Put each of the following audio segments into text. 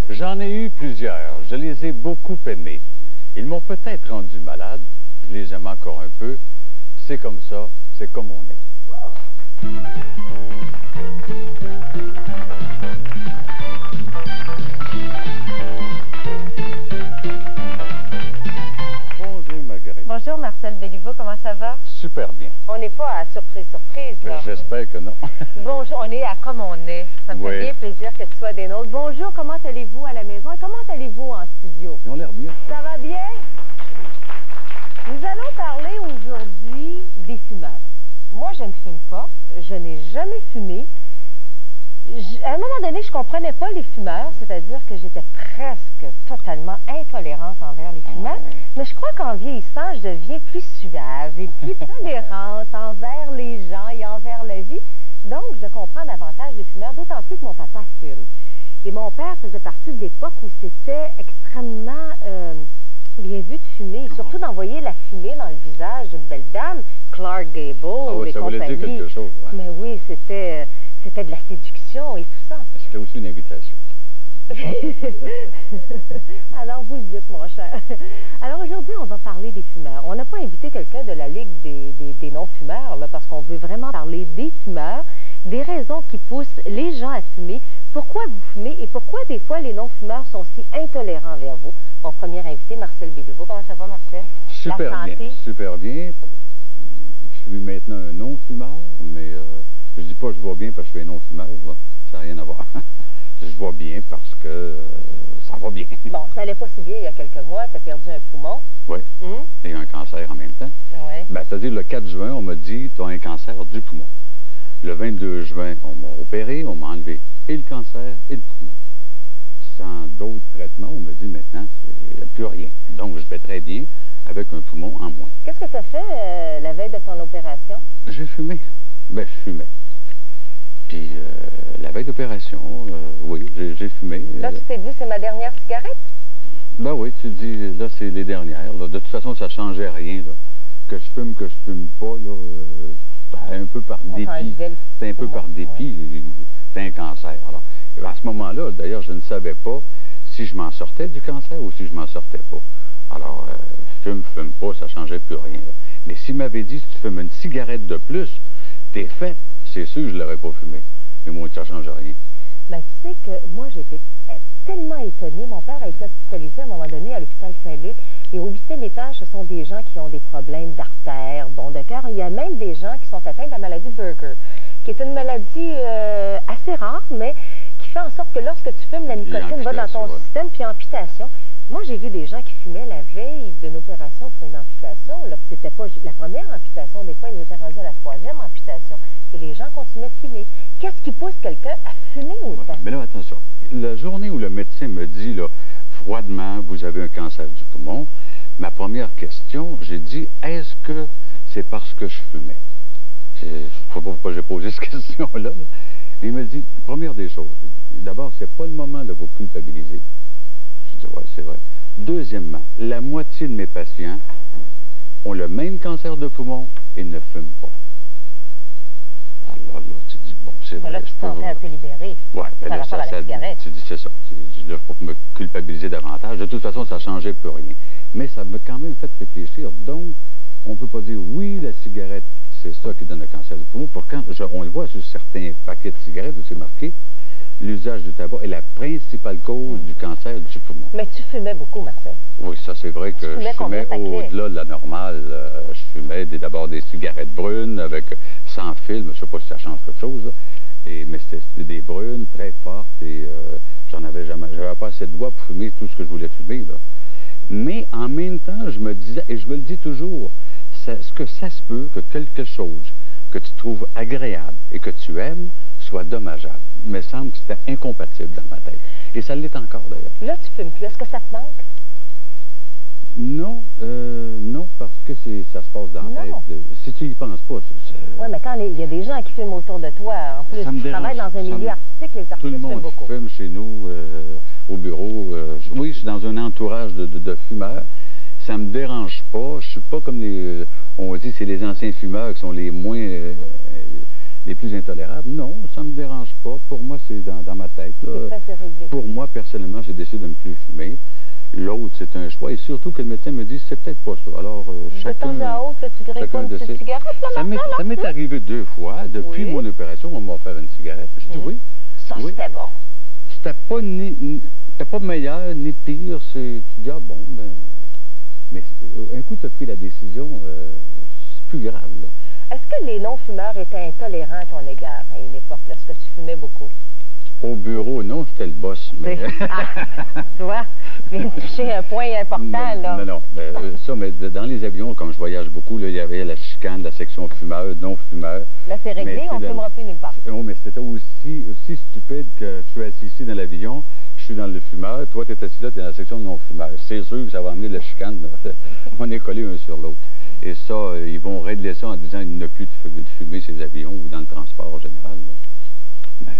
J'en ai eu plusieurs, je les ai beaucoup aimés. Ils m'ont peut-être rendu malade, je les aime encore un peu. C'est comme ça, c'est comme on est. Bonjour Marguerite. Bonjour Marcel Béliveau, comment ça va? Super bien. On n'est pas à surprise, là. J'espère que non. Bonjour, on est à comme on est. Ça me fait bien plaisir que tu sois des nôtres. Bonjour, comment allez-vous à la maison et comment allez-vous en studio? Ils ont l'air bien. Ça va bien? Nous allons parler aujourd'hui des fumeurs. Moi, je ne fume pas. Je n'ai jamais fumé. À un moment donné, je ne comprenais pas les fumeurs, c'est-à-dire que j'étais presque totalement intolérante envers les fumeurs. Mais je crois qu'en vieillissant, je deviens plus suave et plus tolérante envers les gens et envers la vie. Donc, je comprends davantage les fumeurs, d'autant plus que mon papa fume. Et mon père faisait partie de l'époque où c'était extrêmement bien vu de fumer, et surtout d'envoyer la fumée dans le visage d'une belle dame, Clark Gable, oui, et ça compagnie. voulait dire quelque chose. Ouais. Mais oui, c'était de la séduction et tout ça. C'était aussi une invitation. Alors, vous le dites, mon cher. Alors, aujourd'hui, on va parler des fumeurs. On n'a pas invité quelqu'un de la Ligue des non-fumeurs, là, parce qu'on veut vraiment parler des fumeurs, des raisons qui poussent les gens à fumer, pourquoi vous fumez et pourquoi, des fois, les non-fumeurs sont si intolérants envers vous. Mon premier invité, Marcel Béliveau. Comment ça va, Marcel? Super La santé? bien, super bien. Je suis maintenant un non-fumeur, mais je dis pas que je vois bien parce que je suis un non-fumeur, ça n'a rien à voir. Je vois bien parce que ça va bien. Bon, ça allait pas si bien il y a quelques mois, tu as perdu un poumon. Oui, et un cancer en même temps. Ouais. Ben, c'est-à-dire, le 4 juin, on m'a dit, tu as un cancer du poumon. Le 22 juin, on m'a opéré, on m'a enlevé et le cancer et le poumon. Sans d'autres traitements, on me dit maintenant, c'est plus rien. Donc, je vais très bien avec un poumon en moins. Qu'est-ce que tu as fait la veille de ton opération? J'ai fumé. Ben, je fumais. Puis, la veille d'opération, oui, j'ai fumé. Là, tu t'es dit, c'est ma dernière cigarette? Ben oui, tu te dis, là, c'est les dernières. Là. De toute façon, ça ne changeait rien. Là. Que je fume pas, là, un peu par dépit. C'était un peu par dépit. C'était un cancer. Alors, à ce moment-là, d'ailleurs, je ne savais pas si je m'en sortais du cancer ou si je m'en sortais pas. Alors, fume pas, ça ne changeait plus rien. Là. Mais s'il m'avait dit, si tu fumes une cigarette de plus, t'es faite, c'est sûr que je ne l'aurais pas fumé. Mais moi, ça ne change rien. Ben, tu sais que moi, j'ai été tellement étonnée. Mon père a été hospitalisé à un moment donné à l'hôpital Saint-Luc. Et au 8e étage, ce sont des gens qui ont des problèmes d'artères, de cœur. Il y a même des gens qui sont atteints de la maladie de Berger, qui est une maladie assez rare, mais qui fait en sorte que lorsque tu fumes, la nicotine va dans ton système, puis amputation. Moi, j'ai vu des gens qui fumaient la veille d'une opération pour une amputation. C'était pas la première amputation. Des fois, ils étaient rendus à la 3e amputation. Et les gens continuaient de fumer. Qu'est-ce qui pousse quelqu'un à fumer autant? Ouais, mais là, attention. La journée où le médecin me dit, là, froidement, vous avez un cancer du poumon, ma première question, j'ai dit, est-ce que c'est parce que je fumais? Je ne sais pas pourquoi j'ai posé cette question-là. Là. Il me dit, première des choses, d'abord, c'est pas le moment de vous culpabiliser. Je dis, ouais, c'est vrai. Deuxièmement, la moitié de mes patients ont le même cancer de poumon et ne fument pas. Alors là, tu dis, bon, c'est vrai. Là, tu te sentais un peu libéré. Oui, ben là, ça, tu dis, c'est ça. Je dis, là, pour me culpabiliser davantage. De toute façon, ça ne changeait plus rien. Mais ça m'a quand même fait réfléchir. Donc, on ne peut pas dire, oui, la cigarette, c'est ça qui donne le cancer du poumon. Pourtant, on le voit sur certains paquets de cigarettes où c'est marqué, l'usage du tabac est la principale cause du cancer du poumon. Mais tu fumais beaucoup, Marcel. Oui, ça, c'est vrai que je fumais au-delà de la normale. Je fumais d'abord des cigarettes brunes avec sans film. Je ne sais pas si ça change quelque chose, là. Mais c'était des brunes très fortes et j'en avais jamais. J'avais pas assez de doigts pour fumer tout ce que je voulais fumer, là. Mais en même temps, je me disais, et je me le dis toujours, est-ce que ça se peut que quelque chose que tu trouves agréable et que tu aimes soit dommageable. Il me semble que c'était incompatible dans ma tête. Et ça l'est encore, d'ailleurs. Là, tu fumes plus. Est-ce que ça te manque? Non, non, parce que ça se passe dans la tête. Si tu y penses pas, oui, mais quand il y a des gens qui fument autour de toi, en plus, tu travailles dans un milieu artistique, les artistes tout le monde fument beaucoup. fume chez nous, au bureau. Oui, je suis dans un entourage de fumeurs. Ça me dérange pas. Je suis pas comme on dit, c'est les anciens fumeurs qui sont les moins, les plus intolérables. Non, ça me dérange pas. Pour moi, c'est dans ma tête. C'est réglé. Pour moi, personnellement, j'ai décidé de ne plus fumer. L'autre, c'est un choix. Et surtout que le médecin me dit, c'est peut-être pas ça. Alors, chacun... De temps à autre, tu dirais pas une petite cigarette, là, ça m'est arrivé 2 fois. Depuis mon opération, on m'a offert une cigarette. J'ai dit oui. Ça, c'était bon. C'était pas meilleur, ni pire. Tu dis, ah bon, ben... Mais un coup, tu as pris la décision, c'est plus grave, là. Est-ce que les non-fumeurs étaient intolérants à ton égard à une époque, lorsque tu fumais beaucoup? Au bureau, non, j'étais le boss. Mais... tu vois, tu viens de toucher un point important, là. Non, mais dans les avions, comme je voyage beaucoup, là, il y avait la chicane, la section fumeurs, non-fumeurs. Là, c'est réglé, on ne fumera plus nulle part. Non, mais c'était aussi stupide que je suis assis ici dans l'avion, je suis dans le fumeur, toi, tu es assis là, tu es dans la section non-fumeurs. C'est sûr que ça va amener la chicane. On est collés un sur l'autre. Et ça, ils vont régler ça en disant qu'il n'y a plus de fumée ces avions ou dans le transport en général. Là. Mais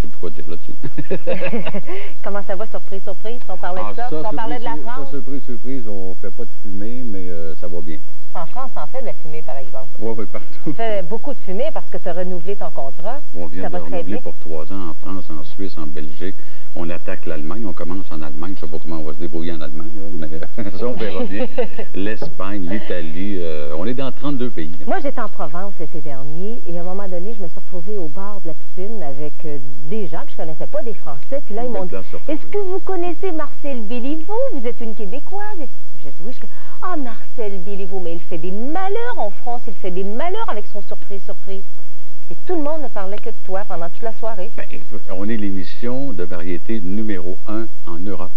je ne sais plus quoi dire là-dessus. Comment ça va, surprise? On parlait de ça? On parlait de la France? Ça, surprise, on ne fait pas de fumée, mais ça va bien. En France, on fait de la fumée, par exemple. Oui, partout. Tu fais beaucoup de fumée parce que tu as renouvelé ton contrat. On vient de renouveler pour 3 ans en France, en Suisse, en Belgique. On attaque l'Allemagne, on commence en Allemagne. Je ne sais pas comment on va se débrouiller en Allemagne, là, mais ça, on verra bien. L'Espagne, l'Italie, on est dans 32 pays. Là. Moi, j'étais en Provence l'été dernier et à un moment donné, je me suis retrouvée au bar de la piscine avec des gens que je ne connaissais pas, des Français. Puis là, ils m'ont dit, est-ce que vous connaissez Marcel Béliveau? Vous êtes une Québécoise? J'ai dit, oui. Ah, Marcel Béliveau, mais il fait des malheurs en France. Il fait des malheurs avec son surprise. Et tout le monde ne parlait que de toi pendant toute la soirée. Ben, on est l'émission de variété numéro 1 en Europe.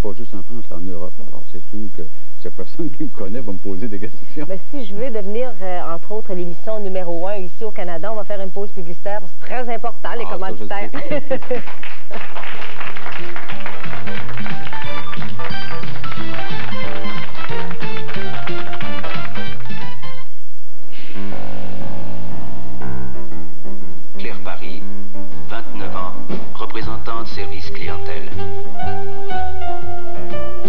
Pas juste en France, en Europe. Alors, c'est sûr que si personne qui me connaît va me poser des questions. Mais si je veux devenir, entre autres, l'émission numéro 1 ici au Canada, on va faire une pause publicitaire. C'est très important, les commanditaires. Paris, 29 ans, représentante service clientèle.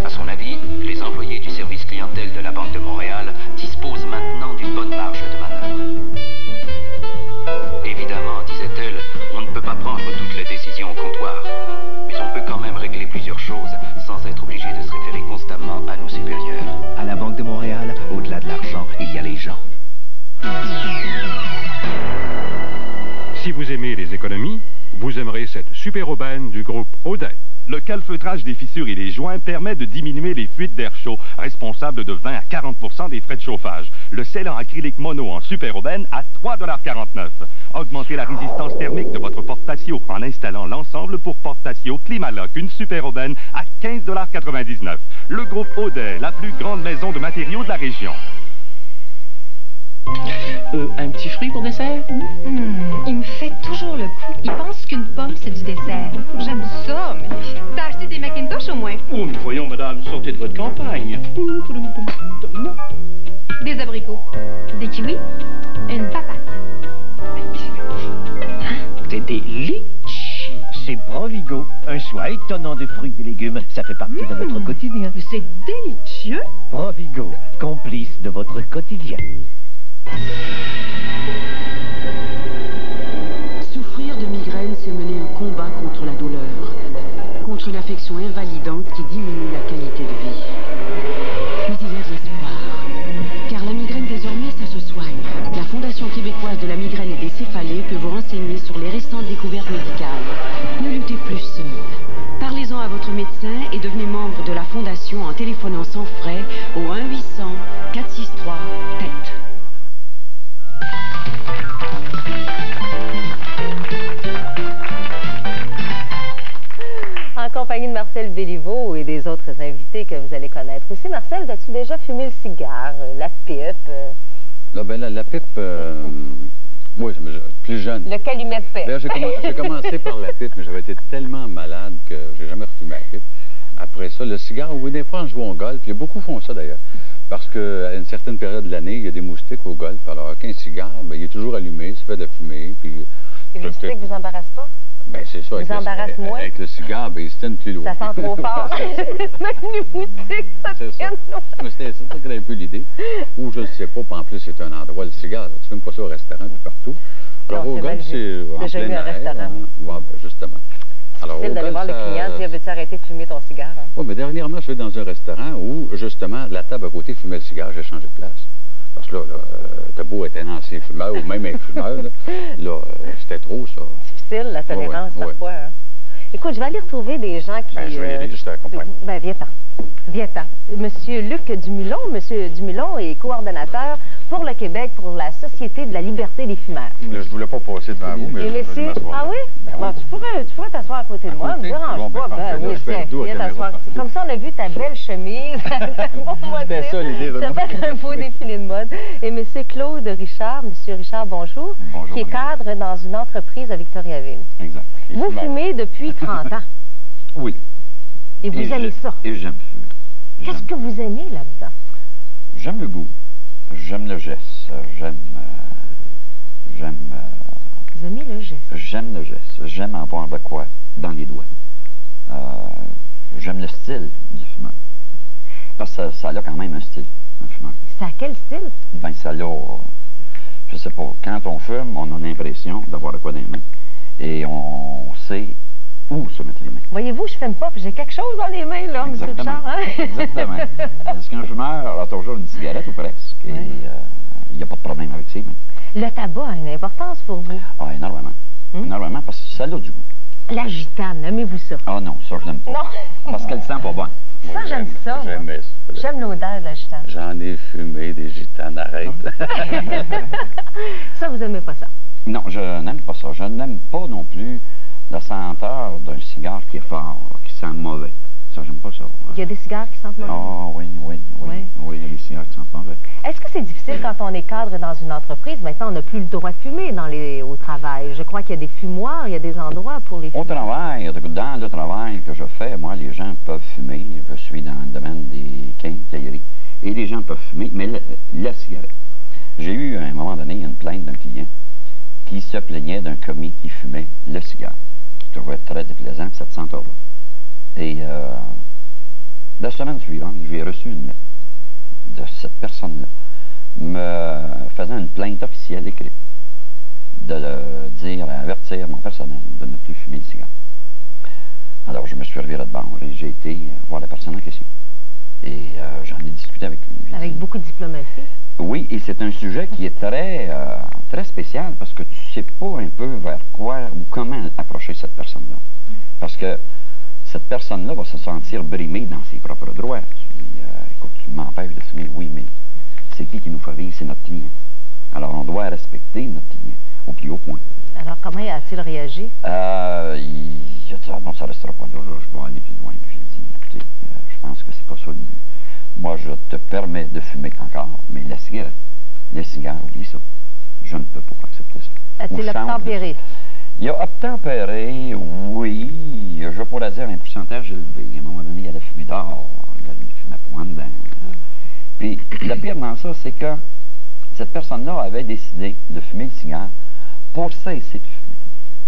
À son avis, les employés du service clientèle de la Banque de Montréal disposent maintenant d'une bonne marge de manœuvre. Évidemment, disait-elle, on ne peut pas prendre toutes les décisions au comptoir, mais on peut quand même régler plusieurs choses sans être obligé de se référer constamment à nos supérieurs. À la Banque de Montréal, au-delà de l'argent, il y a les gens. Si vous aimez les économies, vous aimerez cette super aubaine du groupe Audet. Le calfeutrage des fissures et des joints permet de diminuer les fuites d'air chaud, responsables de 20 à 40% des frais de chauffage. Le scellant acrylique mono en super aubaine à 3,49 $. Augmentez la résistance thermique de votre porte-patio en installant l'ensemble pour porte-patio Climaloc, une super aubaine à 15,99 $. Le groupe Audet, la plus grande maison de matériaux de la région. Un petit fruit pour dessert? Il me fait toujours le coup. Il pense qu'une pomme, c'est du dessert. J'aime ça, mais t'as acheté des Macintosh au moins? Oh, mais voyons, madame, sortez de votre campagne. Non. Des abricots. Des kiwis. Une patate. C'est des litchis. C'est Provigo, un choix étonnant de fruits et légumes. Ça fait partie de notre quotidien. Mais c'est délicieux. Provigo, complice de votre quotidien. Souffrir de migraine, c'est mener un combat contre la douleur, contre l'affection invalidante qui diminue la qualité de vie. Mais il y a de l'espoir, car la migraine désormais, ça se soigne. La Fondation québécoise de la migraine et des céphalées peut vous renseigner sur les récentes découvertes médicales. Ne luttez plus seul. Parlez-en à votre médecin et devenez membre de la Fondation en téléphonant sans frais au 1-800-463-TET. En compagnie de Marcel Béliveau et des autres invités que vous allez connaître aussi. Marcel, as-tu déjà fumé le cigare, la pipe? Là, ben, la pipe, moi, Plus jeune. Le calumet de paix. D'ailleurs, j'ai commencé par la pipe, mais j'avais été tellement malade que j'ai jamais refumé la pipe. Après ça, le cigare, oui, des fois, en jouant au golf, il y a beaucoup font ça d'ailleurs. Parce qu'à une certaine période de l'année, il y a des moustiques au golf. Alors, qu'un cigare, ben, il est toujours allumé, ça fait de la fumée. Puis, et les moustiques vous embarrassent pas? Ben, c'est ça. Vous embarrassent moins? Avec le cigare, ben, il se tienne plus loin. Ça sent trop fort. Même les moustiques, ça tienne loin. C'est ça qui est un peu l'idée. Ou je ne sais pas, puis en plus, c'est un endroit, le cigare, tu fumes pas ça au restaurant, puis partout. Alors, au golf, c'est en déjà plein eu un air. restaurant. Oui, ben, justement. C'est difficile d'aller voir le client, dire, veux-tu arrêter de fumer ton cigare? Hein? Oui, mais dernièrement, je suis dans un restaurant où, justement, la table à côté fumait le cigare, j'ai changé de place. Parce que là, t'as beau être un ancien fumeur ou même un fumeur, là, c'était trop, ça. Difficile, la tolérance, parfois. Hein? Écoute, je vais aller retrouver des gens qui... Ben, je vais y aller, je t'accompagne. Ben, viens-t'en. Viens-t'en. Monsieur Luc Dumulon. Monsieur Dumulon est coordonnateur pour le Québec pour la Société de la liberté des fumeurs. Là, je voulais pas passer devant vous, mais et je vais m'asseoir. Ah oui? Ben, bon, tu pourrais t'asseoir à côté de moi, ne me dérange pas. Ben oui, viens t'asseoir. Comme ça, on a vu ta belle chemise. C'était ça l'idée. Ça fait un beau défilé de mode. Et monsieur Claude Richard. Monsieur Richard, bonjour. Bonjour. Qui est cadre dans une entreprise à Victoriaville. Exact. Vous fumez depuis 30 ans. Oui. Et vous aimez ça? Et j'aime fumer. Qu'est-ce que vous aimez là-dedans? J'aime le goût. J'aime le geste. Vous aimez le geste? J'aime le geste. J'aime avoir de quoi dans les doigts. J'aime le style du fumeur. Parce que ça a quand même un style, un fumeur. Ça a quel style? Ben, ça a, je sais pas, quand on fume, on a l'impression d'avoir de quoi dans les mains. Et on sait où se mettre les mains. Voyez-vous, je fume pas, puis j'ai quelque chose dans les mains, là, M. Richard. Hein? Exactement. Tandis qu'un fumeur a toujours une cigarette ou presque. Et il n'y a pas de problème avec ses mains. Le tabac a une importance pour vous? Ah, énormément. Énormément, parce que ça a du goût. La gitane, aimez-vous ça? Ah non, ça, je l'aime pas. Non. Parce qu'elle sent pas bon. Ça, j'aime ça. J'aimais ça. J'aime l'odeur de la gitane. J'en ai fumé des gitanes, arrête. Ça, vous aimez pas ça? Non, je n'aime pas ça. Je n'aime pas non plus la senteur d'un cigare qui est fort, qui sent mauvais. Ça, j'aime pas ça. Il y a des cigares qui sentent mauvais? Ah oui, il y a des cigares qui sentent mauvais. Est-ce que c'est difficile quand on est cadre dans une entreprise? Maintenant, on n'a plus le droit de fumer au travail. Je crois qu'il y a des fumoirs, il y a des endroits pour les fumer. Au travail, dans le travail que je fais, moi, les gens peuvent fumer. Je suis dans le domaine des quincailleries. Et les gens peuvent fumer, mais la cigarette. J'ai eu, à un moment donné, une plainte d'un client qui se plaignait d'un commis qui fumait le cigare, qui trouvait très déplaisant cette senteur-là. Et la semaine suivante, j'ai reçu une lettre de cette personne-là me faisant une plainte officielle écrite de le dire, avertir mon personnel de ne plus fumer le cigare. Alors, je me suis reviré de bord et j'ai été voir la personne en question. Et j'en ai discuté avec lui. Avec beaucoup de diplomatie? Oui, et c'est un sujet qui est très spécial parce que tu sais pas un peu vers quoi ou comment approcher cette personne-là. Parce que cette personne-là va se sentir brimée dans ses propres droits. Tu dis, écoute, tu m'empêches de fumer, oui, mais c'est qui nous fait vivre? C'est notre client. Alors, on doit respecter notre client au plus haut point. Alors, comment a-t-il réagi? Il a dit, ah non, ça restera pas là, je vais aller plus loin. Puis j'ai dit, écoutez, je pense que c'est pas ça le but. Moi, je te permets de fumer encore, mais la cigarette, les cigares, oublie ça. Je ne peux pas accepter ça. A-t-il obtempéré? Il a obtempéré, oui. Je pourrais dire un pourcentage élevé. À un moment donné, il allait fumer dehors, il allait fumer point dedans. Puis, le pire dans ça, c'est que cette personne-là avait décidé de fumer le cigare pour cesser de fumer.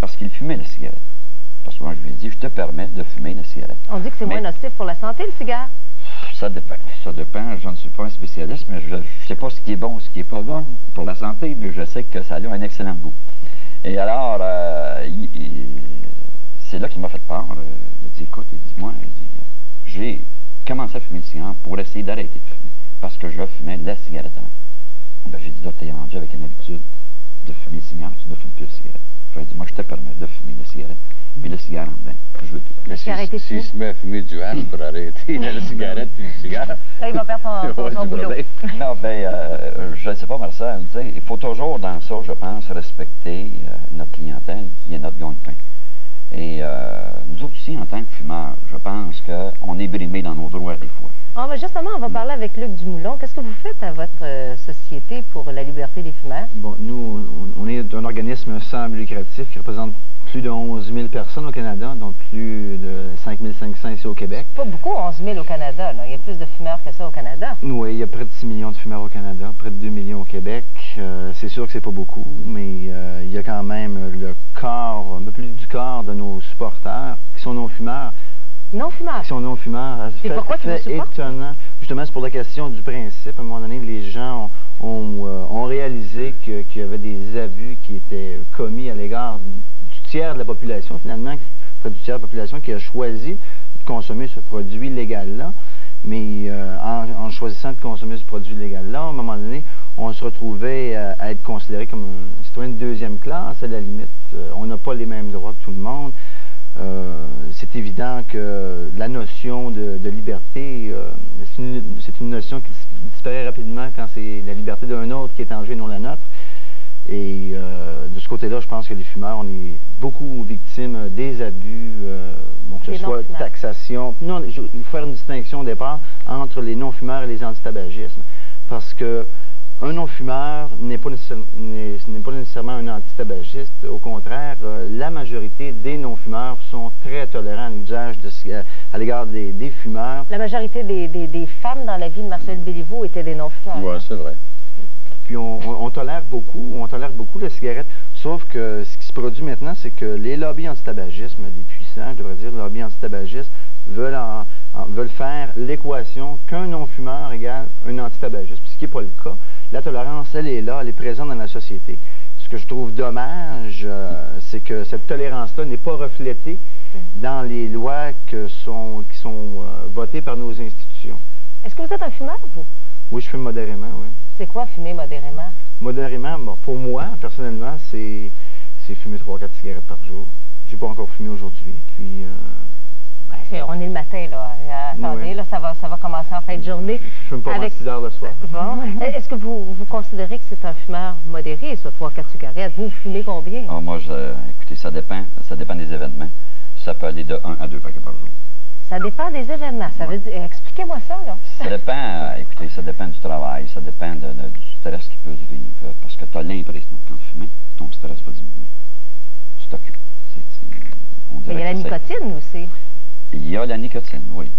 Parce qu'il fumait la cigarette. Parce que moi, je lui ai dit, je te permets de fumer la cigarette. On dit que c'est moins nocif pour la santé, le cigare? Ça dépend. Ça dépend. Je ne suis pas un spécialiste, mais je ne sais pas ce qui est bon ou ce qui n'est pas bon pour la santé, mais je sais que ça a un excellent goût. Et alors, c'est là qu'il m'a fait peur. Il a dit, écoute, dis-moi, j'ai commencé à fumer le cigare pour essayer d'arrêter de fumer, parce que je fumais la cigarette avant. Ben, j'ai dit, là, tu es rendu avec une habitude de fumer le cigare, tu ne fumes plus la cigarette. J'ai dit, moi, je te permets de fumer la cigarette, mais le cigare en dedans, je veux plus. Mais s'il se met à fumer du hache pour arrêter la cigarette puis le cigare... Là, il va perdre son boulot. Non, ben, je ne sais pas, Marcel, tu sais, il faut toujours, dans ça, je pense, respecter notre clientèle qui est notre gagne-pain. Et nous autres ici, en tant que fumeurs, je pense qu'on est brimés dans nos droits des fois. Ah, ben justement, on va parler avec Luc Dumoulin. Qu'est-ce que vous faites à votre Société pour la liberté des fumeurs? Bon, nous, on est un organisme sans but lucratif qui représente plus de 11 000 personnes au Canada, donc plus de 5 500 ici au Québec. Pas beaucoup, 11 000 au Canada, là. Il y a plus de fumeurs que ça au Canada. Oui, il y a près de 6 millions de fumeurs au Canada, près de 2 millions au Québec. C'est sûr que c'est pas beaucoup, mais il y a quand même le quart, un peu plus du quart de nos supporters qui sont non-fumeurs. Non-fumeurs? Qui sont non-fumeurs. Et pourquoi tu veux supporter? Étonnant. Justement, c'est pour la question du principe. À un moment donné, les gens ont réalisé qu'il y avait des abus qui étaient commis à l'égard du tiers de la population, finalement, près du tiers de la population qui a choisi de consommer ce produit légal-là. Mais en choisissant de consommer ce produit légal-là, à un moment donné, on se retrouvait à être considéré comme un citoyen de deuxième classe, à la limite. On n'a pas les mêmes droits que tout le monde. C'est évident que la notion de liberté, c'est une notion qui disparaît rapidement quand c'est la liberté d'un autre qui est en jeu et non la nôtre. Et de ce côté-là, je pense que les fumeurs, on est beaucoup victimes des abus, bon, que ce soit taxation. Non, il faut faire une distinction au départ entre les non-fumeurs et les antitabagismes. Parce que un non-fumeur n'est pas nécessairement un antitabagiste. Au contraire, la majorité des non-fumeurs sont très tolérants à l'usage à l'égard des fumeurs. La majorité des femmes dans la vie de Marcel Béliveau étaient des non-fumeurs. Oui, c'est vrai. Puis on tolère beaucoup la cigarette, sauf que ce qui se produit maintenant, c'est que les lobbies antitabagisme, les puissants, je devrais dire, les lobbies antitabagistes, veulent faire l'équation qu'un non-fumeur égale un antitabagiste, ce qui n'est pas le cas. La tolérance, elle est là, elle est présente dans la société. Ce que je trouve dommage, c'est que cette tolérance-là n'est pas reflétée dans les lois qui sont votées par nos institutions. Est-ce que vous êtes un fumeur, vous? Oui, je fume modérément, oui. C'est quoi fumer modérément? Modérément, bon, pour moi, personnellement, c'est fumer 3-4 cigarettes par jour. J'ai pas encore fumé aujourd'hui, puis... on est le matin, là. Attendez, là, ça va commencer en fin de journée. Je fume pas avant 6 heures le soir. Bon. Est-ce que vous considérez que c'est un fumeur modéré, ça, 3-4 cigarettes? Vous fumez combien? Oh, moi, écoutez, ça dépend des événements. Ça peut aller de 1 à 2 paquets par jour. Ça dépend des événements. Ça veut dire... Expliquez-moi ça, là. Ça dépend, écoutez, ça dépend du travail, ça dépend du stress qui peut se vivre. Parce que tu as l'impression qu'en fumant, ton stress va diminuer. Tu t'occupes. Mais il y a la nicotine aussi. Il y a la nicotine, oui.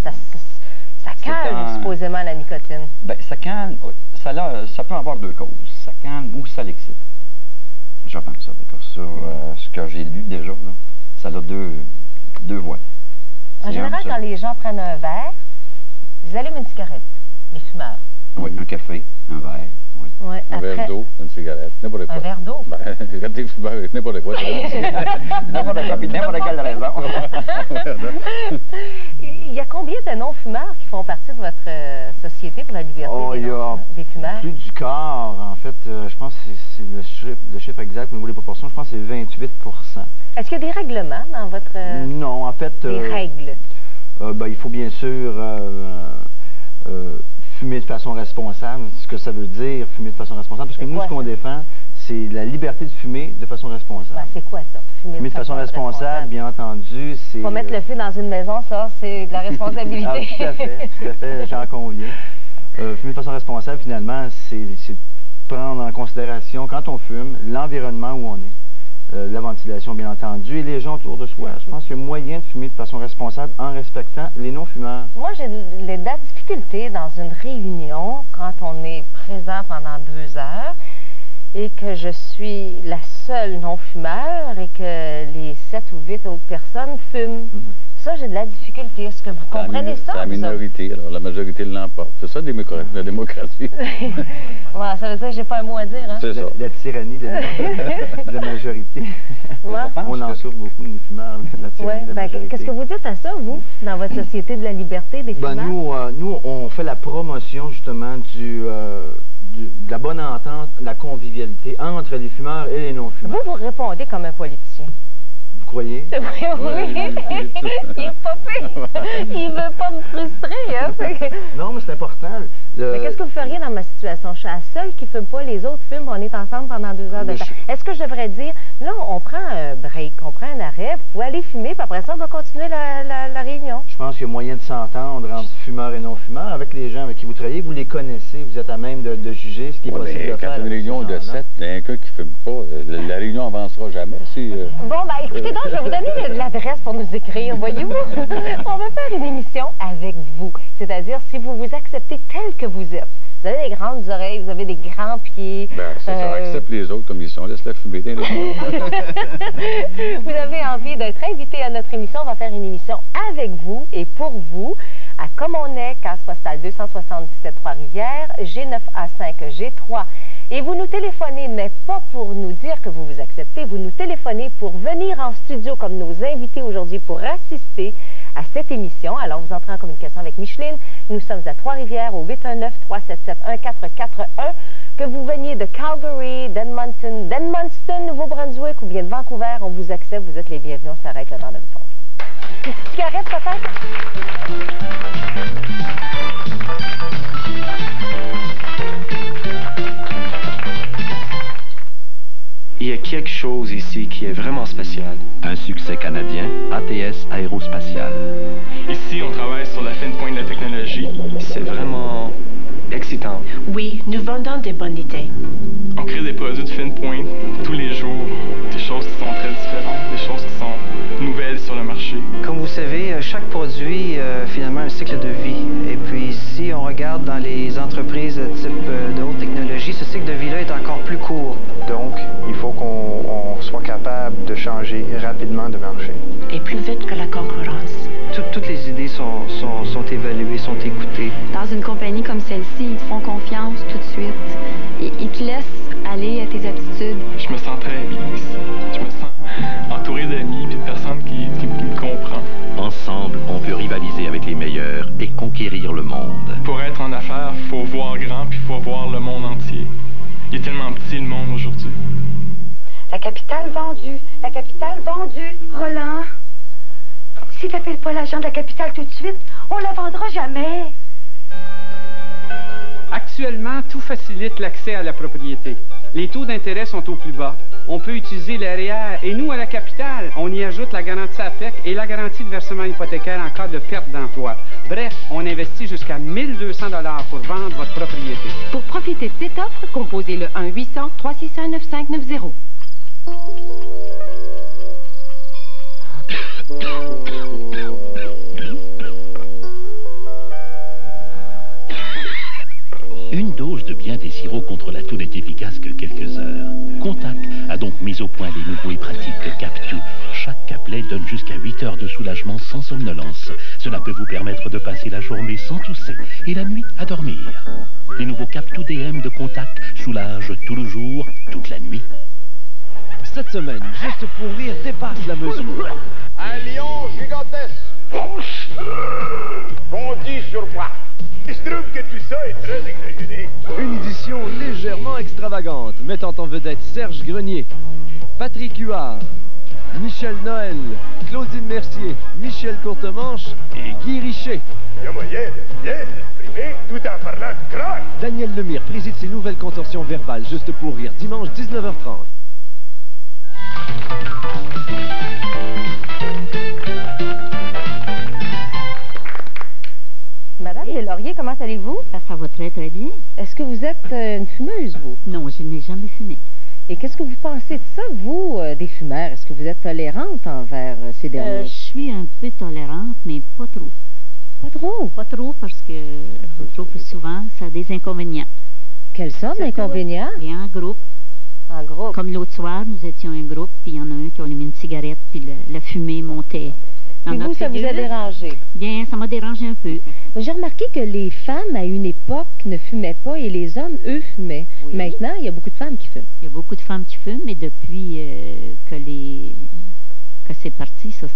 Ça calme, supposément, la nicotine. Bien, ça calme. Ça peut avoir deux causes. Ça calme ou ça l'excite. Je pense ça, d'accord. Sur ce que j'ai lu déjà, là, ça a deux voies. En général, quand les gens prennent un verre, ils allument une cigarette, les fumeurs. Oui, un café, un verre. Oui. Ouais, un verre d'eau, une cigarette, n'importe quoi. Un verre d'eau? Ben, quand t'es fumeur avec n'importe quoi, n'importe quoi, puis n'importe quelle raison. Il y a combien de non-fumeurs qui font partie de votre Société pour la liberté des fumeurs? Plus du quart, en fait. Je pense que c'est le chiffre exact au niveau des proportions. Je pense que c'est 28 %. Est-ce qu'il y a des règlements dans votre... Non, en fait... Des règles? Ben, il faut bien sûr fumer de façon responsable. Ce que ça veut dire, fumer de façon responsable, parce que nous, ce qu'on défend, c'est la liberté de fumer de façon responsable. Ben, c'est quoi ça? Fumer de façon responsable, bien entendu, c'est... Pas mettre le feu dans une maison, ça, c'est de la responsabilité. Tout à fait, j'en conviens. Fumer de façon responsable, finalement, c'est prendre en considération, quand on fume, l'environnement où on est. La ventilation, bien entendu, et les gens autour de soi. Je pense qu'il y a moyen de fumer de façon responsable en respectant les non-fumeurs. Moi, j'ai de la difficulté dans une réunion, quand on est présent pendant 2 heures, et que je suis la seule non-fumeur, et que les 7 ou 8 autres personnes fument. Ça, j'ai de la difficulté. Est-ce que vous comprenez ça? C'est la minorité, alors la majorité l'emporte. C'est ça, la démocratie. Ouais, ça veut dire que j'ai pas un mot à dire, hein? C'est ça. La tyrannie de la majorité. Ouais. On en souffre beaucoup, nous fumeurs, la tyrannie de la majorité. Qu'est-ce que vous dites à ça, vous, dans votre Société de la liberté des fumeurs? Nous, on fait la promotion, justement, de la bonne entente, de la convivialité entre les fumeurs et les non-fumeurs. Vous répondez comme un politicien. Vous croyez? Oui, oui. Il est pas pire. Il veut pas me frustrer, hein? Non, mais c'est important. Mais qu'est-ce que vous feriez dans ma situation? Je suis la seule qui ne fume pas, les autres fument, on est ensemble pendant 2 heures de temps. Est-ce que je devrais dire, là, on prend un break, on prend un arrêt, vous pouvez aller fumer, puis après ça, on va continuer la réunion? Je pense qu'il y a moyen de s'entendre entre fumeurs et non-fumeurs. Avec les gens avec qui vous travaillez, vous les connaissez, vous êtes à même de juger ce qui est possible de faire. Quand une réunion de 7, il y a un gars qui ne fume pas, la réunion n'avancera jamais. Bon, ben écoutez donc, je vais vous donner l'adresse pour nous écrire, voyez-vous? On va faire une émission avec vous, c'est-à-dire si vous vous acceptez tel que vous êtes. Vous avez des grandes oreilles, vous avez des grands pieds. Ben, ça accepte les autres comme ils sont. Laisse-la fumer. Vous avez envie d'être invité à notre émission. On va faire une émission avec vous et pour vous à Comme on est, case postale 277 Trois-Rivières, G9A5, G3. Et vous nous téléphonez, mais pas pour nous dire que vous vous acceptez. Vous nous téléphonez pour venir en studio comme nos invités aujourd'hui pour assister à cette émission. Alors, vous entrez en communication avec Micheline. Nous sommes à Trois-Rivières au 819-377-1441. Que vous veniez de Calgary, d'Edmonton, Nouveau-Brunswick ou bien de Vancouver, on vous accepte. Vous êtes les bienvenus. On s'arrête le temps de pause. Une petite cigarette, peut-être? Il y a quelque chose ici qui est vraiment spécial. Un succès canadien, ATS Aérospatiale. Ici, on travaille sur la fine pointe de la technologie. C'est vraiment excitant. Oui, nous vendons des bonnes idées. On crée des produits de fine pointe tous les jours. Des choses qui sont très différentes, des choses qui sont nouvelles sur le marché. Comme vous savez, chaque produit a finalement un cycle de vie. Et puis si on regarde dans les entreprises type de haute technologie, ce cycle de vie-là est encore plus court. Donc, il faut qu'on soit capable de changer rapidement de marché. Et plus vite que la concurrence. Toutes les idées sont évaluées, sont écoutées. Dans une compagnie comme celle-ci, ils te font confiance tout de suite. Ils te laissent aller à tes aptitudes. Je me sens très bien ici. Je me sens entouré d'amis et de personnes qui me comprennent. Ensemble, on peut rivaliser avec les meilleurs et conquérir le monde. Pour être en affaires, il faut voir grand puis il faut voir le monde entier. Il est tellement petit le monde aujourd'hui. La capitale vendue. La capitale vendue. Roland, si t'appelles pas l'agent de la capitale tout de suite, on la vendra jamais. Actuellement, tout facilite l'accès à la propriété. Les taux d'intérêt sont au plus bas. On peut utiliser l'AREER et nous, à la capitale, on y ajoute la garantie APEC et la garantie de versement hypothécaire en cas de perte d'emploi. Bref, on investit jusqu'à 1 200 $ pour vendre votre propriété. Pour profiter de cette offre, composez le 1-800-361-9590. Une dose de bien des sirops contre la toux n'est efficace que quelques heures. Contact a donc mis au point les nouveaux et pratiques Cap2. Chaque capelet donne jusqu'à 8 heures de soulagement sans somnolence. Cela peut vous permettre de passer la journée sans tousser et la nuit à dormir. Les nouveaux Cap2 DM de Contact soulagent tout le jour, toute la nuit. Cette semaine, Juste pour rire dépasse la mesure. Un lion gigantesque bondit sur moi. Il se trouve que tout ça est très exagéré. Une édition légèrement extravagante, mettant en vedette Serge Grenier, Patrick Huard, Michel Noël, Claudine Mercier, Michel Courtemanche et Guy Richet. Il y a moyen de bien s'exprimer tout en parlant de croque. Daniel Lemire préside ses nouvelles contorsions verbales Juste pour rire, dimanche 19h30. Madame Deslauriers, comment allez-vous? Ça va très, très bien. Est-ce que vous êtes une fumeuse, vous? Non, je n'ai jamais fumé. Et qu'est-ce que vous pensez de ça, vous, des fumeurs? Est-ce que vous êtes tolérante envers ces derniers? Je suis un peu tolérante, mais pas trop. Pas trop? Pas trop, parce que je trouve que souvent, ça a des inconvénients. Quels sont les inconvénients? Et en groupe. En groupe? Comme l'autre soir, nous étions un groupe, puis il y en a un qui a allumé une cigarette, puis la fumée montait. Puis vous, ça vous a dérangé? Bien, ça m'a dérangé un peu. J'ai remarqué que les femmes, à une époque, ne fumaient pas et les hommes, eux, fumaient. Oui. Maintenant, il y a beaucoup de femmes qui fument. Il y a beaucoup de femmes qui fument, mais depuis que c'est parti, ça,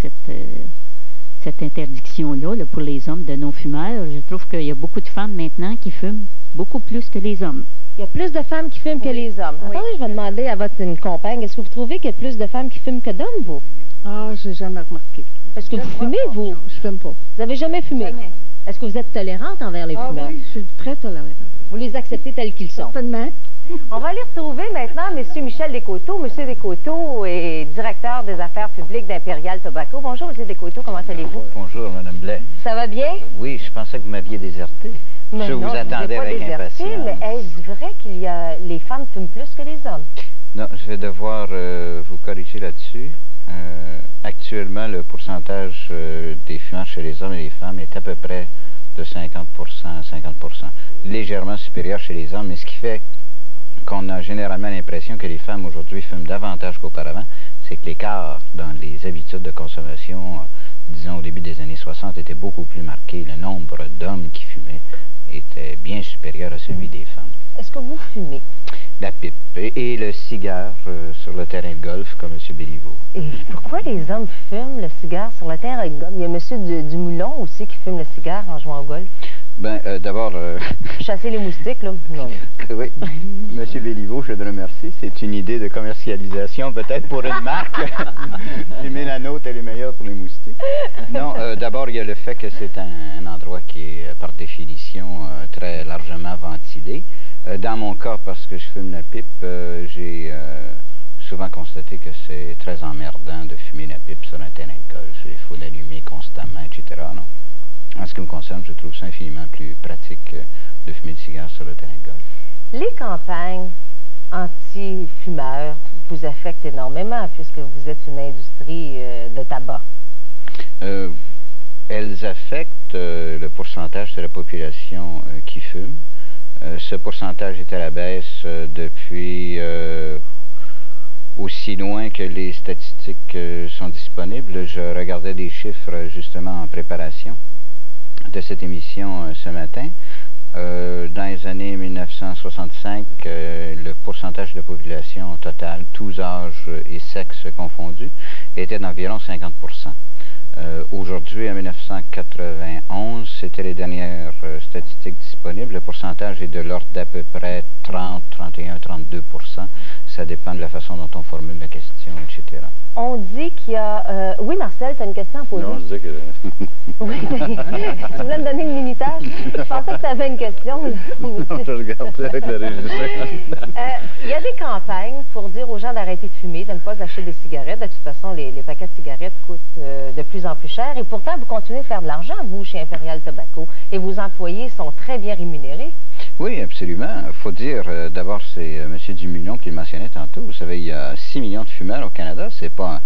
cette interdiction-là là, pour les hommes de non-fumeurs, je trouve qu'il y a beaucoup de femmes maintenant qui fument beaucoup plus que les hommes. Il y a plus de femmes qui fument que les hommes. Oui. Attendez, je vais demander à votre compagne, est-ce que vous trouvez qu'il y a plus de femmes qui fument que d'hommes, vous? Ah, je n'ai jamais remarqué. Est-ce que vous fumez, vous? Je fume pas. Vous n'avez jamais fumé? Jamais. Est-ce que vous êtes tolérante envers les fumeurs? Oui, je suis très tolérante. Vous les acceptez tels qu'ils sont? Certainement. On va aller retrouver maintenant M. Michel Descoteaux. M. Descoteaux est directeur des affaires publiques d'Imperial Tobacco. Bonjour, M. Descoteaux, comment allez-vous? Bonjour, Mme Blais. Ça va bien? Oui, je pensais que vous m'aviez déserté. Mais je non, vous attendais avec impatience. Mais est-ce vrai qu'il y a les femmes fument plus que les hommes? Non, je vais devoir vous corriger là-dessus. Actuellement, le pourcentage des fumeurs chez les hommes et les femmes est à peu près de 50% à 50%. Légèrement supérieur chez les hommes, mais ce qui fait qu'on a généralement l'impression que les femmes aujourd'hui fument davantage qu'auparavant, c'est que l'écart dans les habitudes de consommation, disons au début des années 60, était beaucoup plus marqué. Le nombre d'hommes qui fumaient était bien supérieur à celui des femmes. Est-ce que vous fumez? La pipe et le cigare sur le terrain de golf, comme M. Béliveau. Et pourquoi les hommes fument le cigare sur le terrain de golf? Il y a M. Dumoulin aussi qui fume le cigare en jouant au golf. Ben, d'abord... Chasser les moustiques, là. Non. Oui. M. Béliveau, je le remercie. C'est une idée de commercialisation, peut-être pour une marque. Fumer la nôtre, elle est meilleure pour les moustiques. Non, d'abord, il y a le fait que c'est un endroit qui est, par définition, très largement ventilé. Dans mon cas, parce que je fume la pipe, j'ai souvent constaté que c'est très emmerdant de fumer la pipe sur un terrain de golf. Il faut l'allumer constamment, etc. Non. En ce qui me concerne, je trouve ça infiniment plus pratique de fumer le cigare sur le terrain de golf. Les campagnes anti-fumeurs vous affectent énormément puisque vous êtes une industrie de tabac. Elles affectent le pourcentage de la population qui fume. Ce pourcentage est à la baisse depuis aussi loin que les statistiques sont disponibles. Je regardais des chiffres justement en préparation de cette émission ce matin. Dans les années 1965, le pourcentage de la population totale, tous âges et sexes confondus, était d'environ 50%. Aujourd'hui, en 1991, c'était les dernières statistiques disponibles. Le pourcentage est de l'ordre d'à peu près 30, 31, 32%. Ça dépend de la façon dont on formule la question, etc. On dit qu'il y a... Oui, Marcel, tu as une question à poser? Non, je disais que... Oui, mais tu voulais me donner le minutage? Je pensais que tu avais une question. Non, je regardais avec le régisseur. Il y a des campagnes pour dire aux gens d'arrêter de fumer, de ne pas acheter des cigarettes. De toute façon, les paquets de cigarettes coûtent de plus en plus cher. Et pourtant, vous continuez de faire de l'argent, vous, chez Imperial Tobacco. Et vos employés sont très bien rémunérés. Oui, absolument. Il faut dire, d'abord, c'est M. Dumoulin qui le mentionnait tantôt. Vous savez, il y a 6 millions de fumeurs au Canada. C'est pas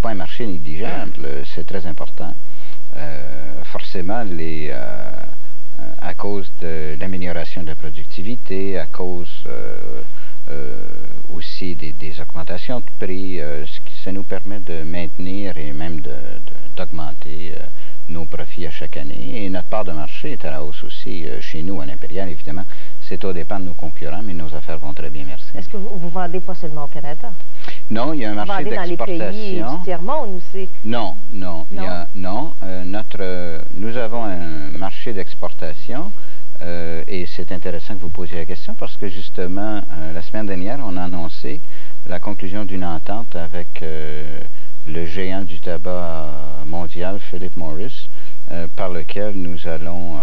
un marché négligeable. C'est très important. Forcément, à cause de l'amélioration de la productivité, à cause aussi des augmentations de prix, ça nous permet de maintenir et même d'augmenter nos profits à chaque année. Et notre part de marché est à la hausse aussi chez nous, à l'Imperial, évidemment. C'est au dépend de nos concurrents, mais nos affaires vont très bien, merci. Est-ce que vous vendez pas seulement au Canada? Non, il y a un marché d'exportation. Vous vendez dans les pays du tiers-monde aussi? Non. Nous avons un marché d'exportation et c'est intéressant que vous posiez la question parce que justement, la semaine dernière, on a annoncé la conclusion d'une entente avec le géant du tabac mondial, Philip Morris, par lequel nous allons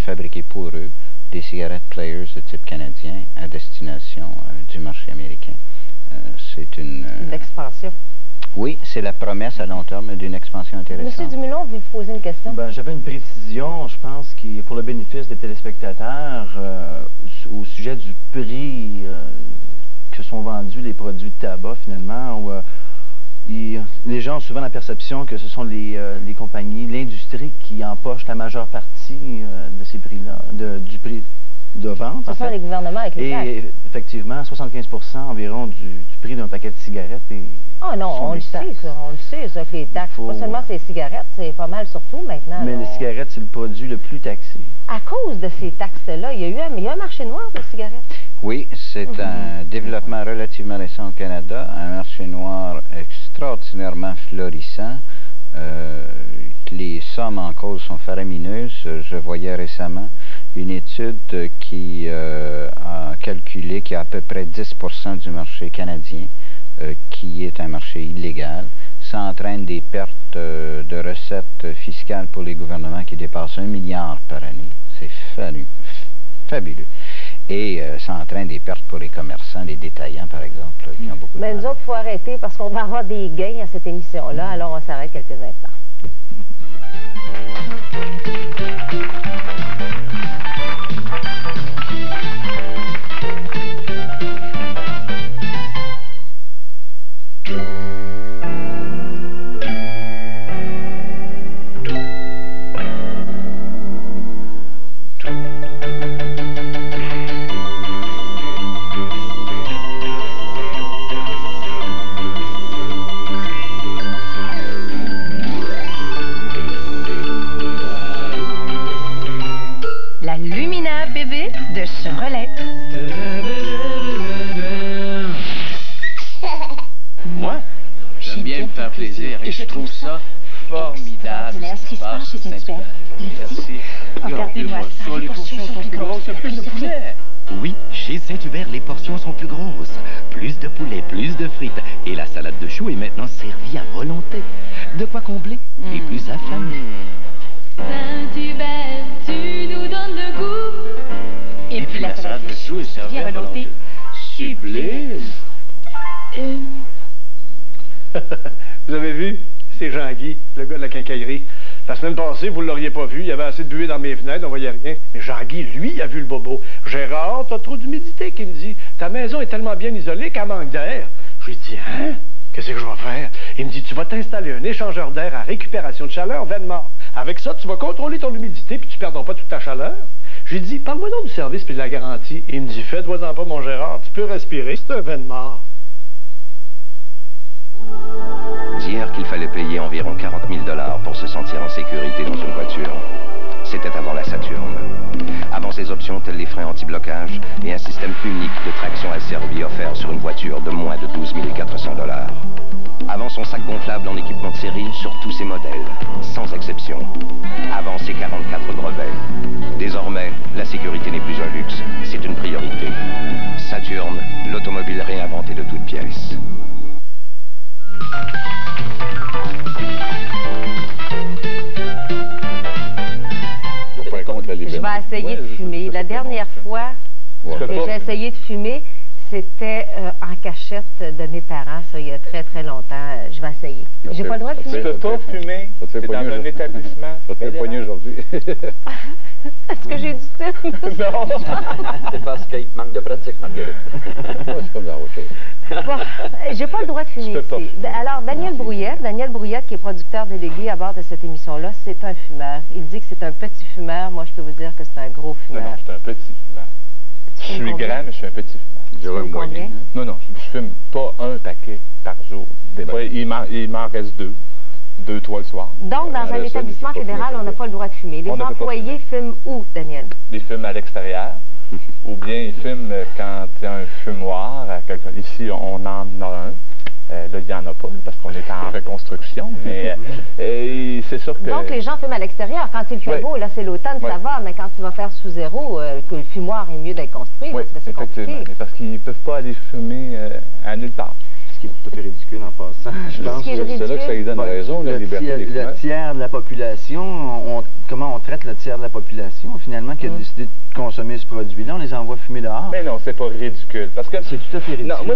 fabriquer pour eux des cigarettes Players de type canadien à destination du marché américain. C'est une expansion. Oui, c'est la promesse à long terme d'une expansion intéressante. Monsieur Dumoulin, vous poser une question? Ben, j'avais une précision, je pense, qui est pour le bénéfice des téléspectateurs au sujet du prix que sont vendus les produits de tabac, finalement. Les gens ont souvent la perception que ce sont les compagnies, l'industrie qui empoche la majeure partie de ces prix-là, du prix de vente. Ce sont les gouvernements avec les taxes. Et effectivement, 75% environ du prix d'un paquet de cigarettes est... Ah non, on le sait, ça, que les taxes, pas seulement ces cigarettes, c'est pas mal surtout maintenant. Mais les cigarettes, c'est le produit le plus taxé. À cause de ces taxes-là, il y a un marché noir de cigarettes? Oui, c'est un développement relativement récent au Canada, un marché noir extraordinairement florissant. Les sommes en cause sont faramineuses. Je voyais récemment une étude qui a calculé qu'il y a à peu près 10% du marché canadien qui est un marché illégal. ça entraîne des pertes de recettes fiscales pour les gouvernements qui dépassent 1 milliard par année. C'est fabuleux. Et ça entraîne des pertes pour les commerçants, les détaillants, par exemple, qui ont beaucoup de Mais nous autres, il faut arrêter parce qu'on va avoir des gains à cette émission-là. Alors, on s'arrête quelques instants. La Lumina bébé de Chevrolet. Moi, j'aime bien me faire plaisir et je trouve ça formidable. Ce qui se passe chez Saint-Hubert. Merci. Regardez-moi ça, les portions sont plus grosses, plus de poulet. Oui, chez Saint-Hubert, les portions sont plus grosses. Plus de poulet, plus de frites. Et la salade de choux est maintenant servie à volonté. De quoi combler les plus affamés. Saint-Hubert, tu nous donnes le goût. Et puis la salade de choux est servie à volonté. Sublime. Vous avez vu? C'est Jean-Guy, le gars de la quincaillerie. La semaine passée, vous ne l'auriez pas vu. Il y avait assez de buée dans mes fenêtres, on voyait rien. Mais Jean-Guy, lui, a vu le bobo. Gérard, t'as trop d'humidité, qu'il me dit. Ta maison est tellement bien isolée qu'elle manque d'air. Je lui dis, hein? Qu'est-ce que je vais faire? Il me dit, tu vas t'installer un échangeur d'air à récupération de chaleur Venmar. Avec ça, tu vas contrôler ton humidité puis tu ne perdras pas toute ta chaleur. J'ai dit, parle-moi donc du service puis de la garantie. Il me dit, fais-toi-en pas, mon Gérard. Tu peux respirer, c'est un Venmar. Dire qu'il fallait payer environ 40 000 $ pour se sentir en sécurité dans une voiture. C'était avant la Saturne. Avant ces options telles les freins anti-blocage et un système unique de traction asservie offert sur une voiture de moins de 12 400 $. Avant son sac gonflable en équipement de série sur tous ses modèles, sans exception. Avant ses 44 brevets. Désormais, la sécurité n'est plus un luxe, c'est une priorité. Saturne, l'automobile réinventée de toutes pièces. Je vais essayer de fumer. La dernière fois que j'ai essayé de fumer, c'était en cachette de mes parents, ça, il y a très, très longtemps. Je vais essayer. J'ai pas le droit de fumer. Tu peux pas fumer dans un établissement. Ça te fait poigner aujourd'hui. Est-ce que j'ai du temps? Non. C'est parce qu'il te manque de pratique, Marguerite. C'est comme la rocher. Bon, j'ai pas le droit de fumer ici. Alors, Daniel Brouillette, qui est producteur délégué à bord de cette émission-là, c'est un fumeur. Il dit que c'est un petit fumeur. Moi, je peux vous dire que c'est un gros fumeur. Non, c'est un petit fumeur. Je suis grand, mais je suis un petit fumeur. Tu fumes combien? Non, je fume pas un paquet par jour. Des fois, il m'en reste deux, trois le soir. Donc, dans un établissement fédéral, on n'a pas le droit de fumer. Les employés fument où, Daniel? Ils fument à l'extérieur, ou bien ils fument quand il y a un fumoir. Ici, on en a un. Là, il n'y en a pas, parce qu'on est en reconstruction, mais c'est sûr que... Donc, les gens fument à l'extérieur. Quand il fait beau, là, c'est l'automne, ça va, mais quand tu vas faire sous zéro, que le fumoir est mieux d'être construit, parce que c'est compliqué. Mais parce qu'ils ne peuvent pas aller fumer à nulle part. Ce qui est tout à fait ridicule en passant. Je pense que c'est là que ça lui donne raison, la liberté des fumeurs. Le tiers de la population, comment on traite le tiers de la population, finalement, qui a décidé de consommer ce produit-là, on les envoie fumer dehors. Mais non, c'est pas ridicule. Parce que c'est tout à fait ridicule. Non, moi,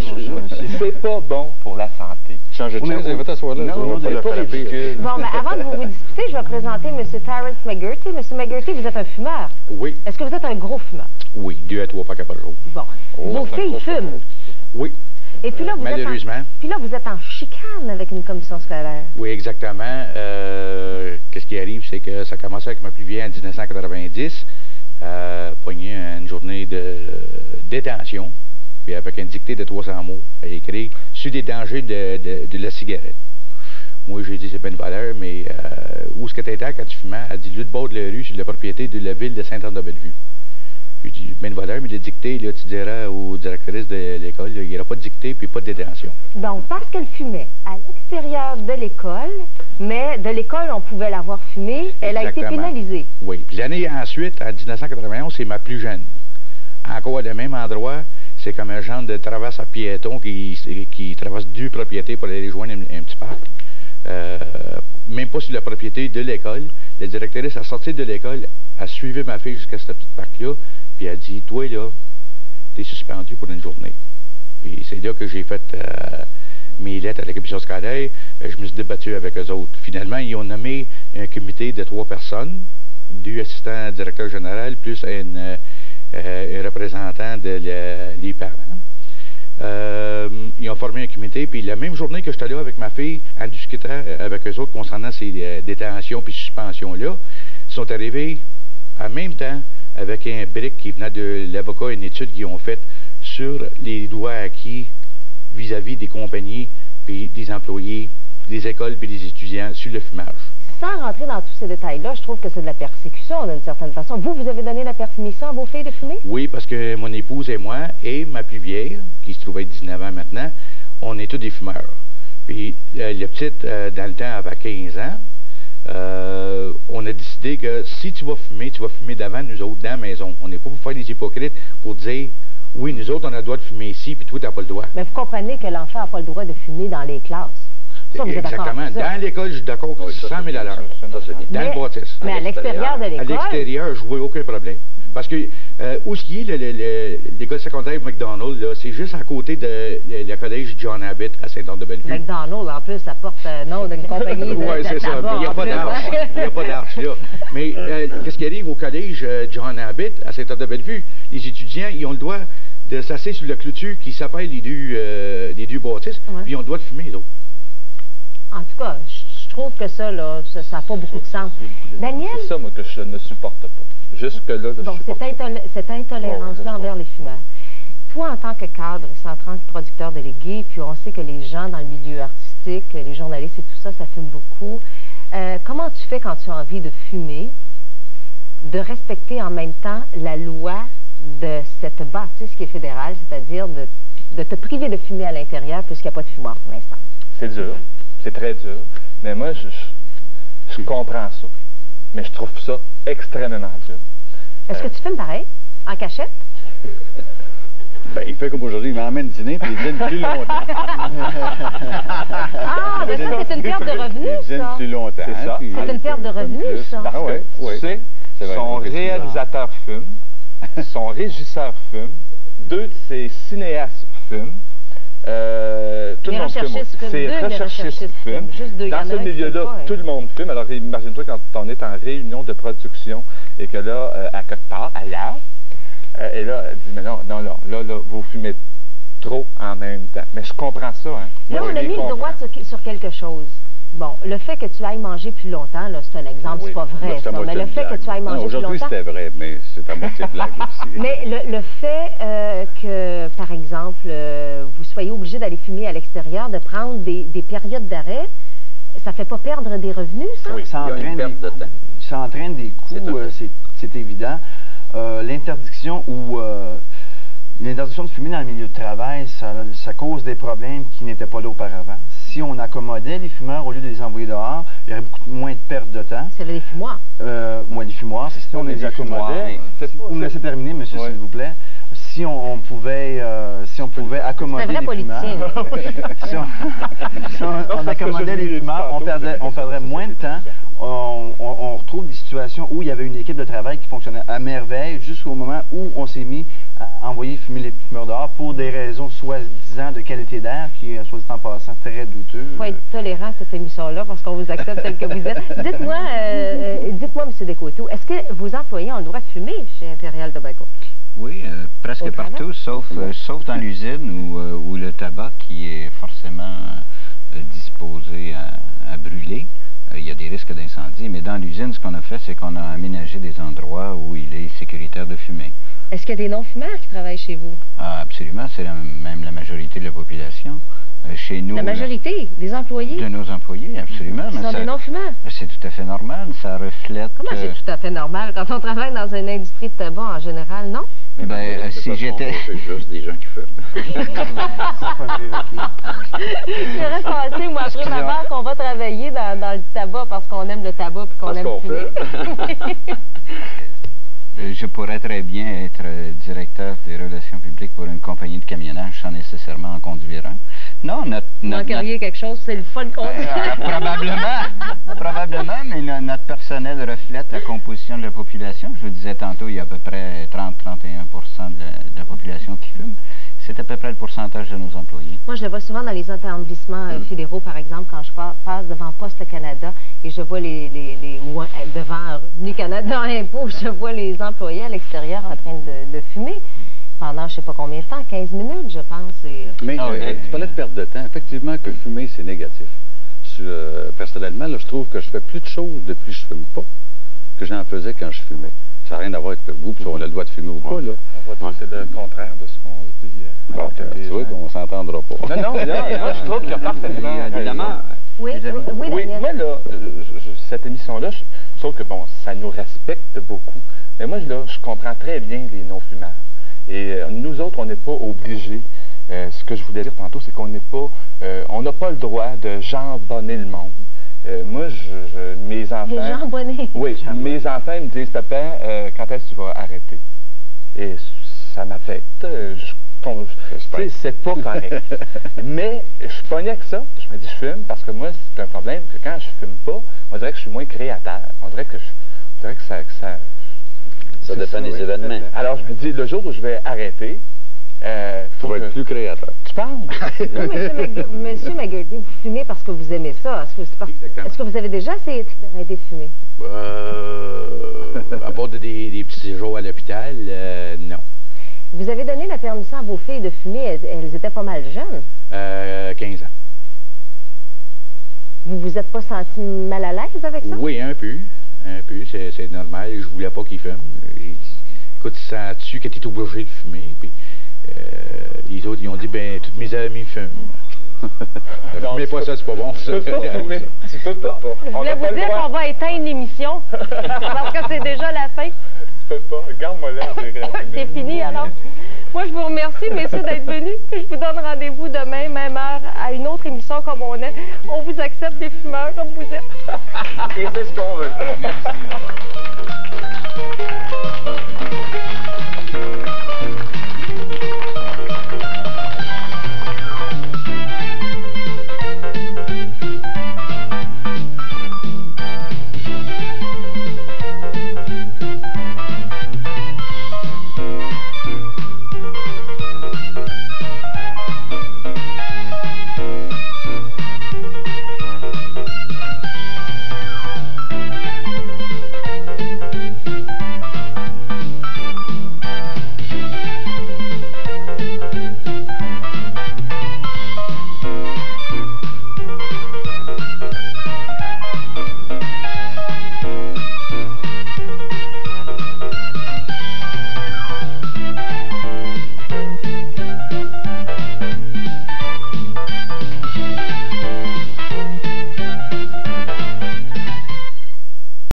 c'est pas bon pour la santé. Changer de chaise, va t'asseoir là. Non, c'est pas ridicule. Bon, mais avant de vous disputer, je vais présenter M. Terrence McGurty. M. McGurty, vous êtes un fumeur. Oui. Est-ce que vous êtes un gros fumeur? Oui, 2 à 3 paquets par jour. Bon. Vos filles fument? Oui. Et puis là, vous êtes en chicane avec une commission scolaire. Oui, exactement. Qu'est-ce qui arrive, c'est que ça a commencé avec ma plus vieille en 1990. Poigné une journée de détention, puis avec un dicté de 300 mots à écrire sur des dangers de la cigarette. Moi, j'ai dit, c'est pas une valeur, mais où est-ce que tu étais quand tu fumais? Elle dit, le bord de la rue, sur la propriété de la ville de Sainte-Anne-de-Bellevue. J'ai dit, ben une valeur, mais le dicté, là, tu diras aux directrices de l'école, il n'y aura pas de dicté puis pas de détention. Donc, parce qu'elle fumait à l'extérieur de l'école, mais de l'école, on pouvait l'avoir fumée, elle a été pénalisée. Oui. Puis l'année ensuite, en 1991, c'est ma plus jeune. Encore de même endroit, c'est comme un genre de traverse à piétons qui traverse 2 propriétés pour aller rejoindre un petit parc. même pas sur la propriété de l'école. La directrice a sorti de l'école, a suivi ma fille jusqu'à cette petite parc-là, puis a dit, toi là, t'es suspendu pour une journée. Puis c'est là que j'ai fait mes lettres à la commission scolaire. Je me suis débattu avec eux autres. Finalement, ils ont nommé un comité de 3 personnes, 2 assistants directeurs généraux, plus un représentant des parents. Ils ont formé un comité, puis la même journée que j'étais là avec ma fille, en discutant avec eux autres concernant ces détentions puis suspensions-là, ils sont arrivés en même temps avec un brick qui venait de l'avocat, une étude qu'ils ont faite sur les droits acquis vis-à-vis des compagnies puis des employés, des écoles puis des étudiants sur le fumage. Sans rentrer dans tous ces détails-là, je trouve que c'est de la persécution d'une certaine façon. Vous avez donné la permission à vos filles de fumer? Oui, parce que mon épouse et moi, et ma plus vieille, qui se trouvait 19 ans maintenant, on est tous des fumeurs. Puis la petite, dans le temps, avait 15 ans. On a décidé que si tu vas fumer devant nous autres, dans la maison. On n'est pas pour faire des hypocrites, pour dire, oui, nous autres, on a le droit de fumer ici, puis toi, tu n'as pas le droit. Mais vous comprenez que l'enfant n'a pas le droit de fumer dans les classes. Ça, vous êtes exactement. Dans l'école, je suis d'accord, 100 000 $. Dans le bâtisse. Mais à l'extérieur de l'école? À l'extérieur, je ne vois aucun problème. Parce que où est-ce qu'il est l'école secondaire McDonald, là, c'est juste à côté de le collège John Abbott à Saint-Anne-de-Bellevue. McDonald, en plus, ça porte nom d'une compagnie de oui, c'est ça. Il n'y a pas d'arche. Il n'y a pas d'arche, là. Mais qu'est-ce qui arrive au collège John Abbott à Saint-Anne-de-Bellevue? Les étudiants, ils ont le droit de s'asseoir sur la clôture qui s'appelle les deux bâtisses, puis ils ont le droit de fumer, les autres. En tout cas, je trouve que ça, là, ça n'a pas beaucoup de sens. Daniel? C'est ça, moi, que je ne supporte pas. Jusque-là, je bon, cette intolérance-là envers les fumeurs. Toi, en tant que cadre et en tant que producteur délégué, puis on sait que les gens dans le milieu artistique, les journalistes et tout ça, ça fume beaucoup. Comment tu fais quand tu as envie de fumer, de respecter en même temps la loi de cette bâtisse qui est fédérale, c'est-à-dire de te priver de fumer à l'intérieur puisqu'il n'y a pas de fumoir pour l'instant? C'est dur. C'est très dur. Mais moi, je comprends ça. Mais je trouve ça extrêmement dur. Est-ce que tu fumes pareil? En cachette? Ben, il fait comme aujourd'hui, il m'emmène dîner, puis il dîne plus longtemps. Ah, mais c'est une perte de revenus, ça? Il dîne plus longtemps. C'est ça. C'est une perte de revenus, ça? Parce que, tu sais, son réalisateur fume, son régisseur fume, 2 de ses cinéastes fument, tout le monde fume. Ces recherchistes fument. Dans ce milieu-là, tout le monde fume. Alors, imagine-toi quand on est en réunion de production et que là, à quelque part, ailleurs, et là, elle dit, mais non, là, vous fumez trop en même temps. Mais je comprends ça, hein. Là, on a mis le doigt sur quelque chose. Bon, le fait que tu ailles manger plus longtemps, là, c'est un exemple, c'est pas vrai, ça, mais le fait que tu ailles manger plus longtemps... Aujourd'hui, c'était vrai, mais c'est à moitié blague aussi. Mais le fait que, par exemple, vous soyez obligé d'aller fumer à l'extérieur, de prendre des périodes d'arrêt, ça fait pas perdre des revenus, ça? Oui, ça entraîne des coûts, c'est évident. L'interdiction de fumer dans le milieu de travail, ça cause des problèmes qui n'étaient pas là auparavant. Si on accommodait les fumeurs au lieu de les envoyer dehors, il y aurait beaucoup moins de perte de temps. C'est des fumoirs. Moins des fumoirs, c'est si on les accommodait. Vous me laissez terminer, monsieur, s'il vous plaît. Si on pouvait accommoder les fumeurs, si on accommodait les fumeurs, on perdrait moins de temps. On retrouve des situations où il y avait une équipe de travail qui fonctionnait à merveille jusqu'au moment où on s'est mis à envoyer fumer les fumeurs dehors pour des raisons soi-disant de qualité d'air qui, soit dit en passant, très douteux. Il faut être tolérant à cette émission-là parce qu'on vous accepte tel que vous êtes. Dites-moi, M. Descoteaux, est-ce que vos employés ont le droit de fumer chez Imperial Tobacco? Oui, presque partout, sauf dans l'usine où le tabac qui est forcément disposé à brûler. Il y a des risques d'incendie, mais dans l'usine, ce qu'on a fait, c'est qu'on a aménagé des endroits où il est sécuritaire de fumer. Est-ce qu'il y a des non-fumeurs qui travaillent chez vous? Ah, absolument, c'est même la majorité de la population. Chez nous... La majorité des employés? De nos employés, absolument. Ils sont des non-fumeurs? C'est tout à fait normal, ça reflète... Comment c'est tout à fait normal? Quand on travaille dans une industrie de tabac, en général, non? Mais si j'étais... C'est juste des gens qui fument. J'aurais pensé, moi, après ma mère, qu'on va travailler dans le tabac parce qu'on aime le tabac et qu'on aime fumer. Je pourrais très bien être directeur des relations publiques pour une compagnie de camionnage sans nécessairement en conduire un. Non, manqueriez quelque chose, c'est le fun qu'on dit. Probablement, mais notre personnel reflète la composition de la population. Je vous disais tantôt, il y a à peu près 30-31% de la population qui fume. C'est à peu près le pourcentage de nos employés. Moi, je le vois souvent dans les établissements fédéraux, par exemple, quand je passe devant Poste Canada et je vois devant Revenu Canada Impôts, je vois les employés à l'extérieur en train de fumer pendant je ne sais pas combien de temps, 15 minutes, je pense. Mais tu parlais de perte de temps. Effectivement, que fumer, c'est négatif. Personnellement, là, je trouve que je fais plus de choses depuis que je fume pas que j'en faisais quand je fumais. Ça n'a rien à voir avec le goût, puis on a le droit de fumer ou pas, là. C'est le contraire de ce qu'on dit. Tu vois qu'on s'entendra pas. Non, moi, je trouve qu'il y a parfaitement... Évidemment. Oui, Daniel. Moi, là, cette émission-là, je trouve que, bon, ça nous respecte beaucoup. Mais moi, là, je comprends très bien les non-fumeurs. Et nous autres, on n'est pas obligés. Ce que je voulais dire tantôt, c'est qu'on n'est pas... on n'a pas le droit de jambonner le monde. Moi, mes enfants... Les jambonner? Oui, mes enfants me disent, papa, quand est-ce que tu vas arrêter? Et ça m'affecte. C'est pas correct. Mais je suis pogné avec ça. Je me dis, je fume parce que moi, c'est un problème que quand je fume pas, on dirait que je suis moins créateur. On dirait que ça dépend des événements. Alors, je me dis, le jour où je vais arrêter, faut être plus créateur. Tu penses? Monsieur McGurdy, vous fumez parce que vous aimez ça. Est-ce que vous avez déjà essayé d'arrêter de fumer? À part des petits séjours à l'hôpital, non. Vous avez donné la permission à vos filles de fumer. Elles étaient pas mal jeunes. 15 ans. Vous vous êtes pas senti mal à l'aise avec ça? Oui, un peu. Un peu. C'est normal. Je voulais pas qu'ils fument. J'ai dit, écoute, sens-tu que tu es obligé de fumer? Puis, les autres, ils ont dit, ben, tous mes amis fument. Ne fumez pas ça, c'est pas bon. Tu peux pas fumer. Tu peux pas. Je voulais vous dire qu'on va éteindre l'émission parce que c'est déjà la fin. Tu peux pas. Regarde-moi là. C'est fini, alors. Moi, je vous remercie, messieurs, d'être venus. Je vous donne rendez-vous demain, même heure, à une autre émission comme on est. On vous accepte, les fumeurs, comme vous êtes. Et c'est ce qu'on veut.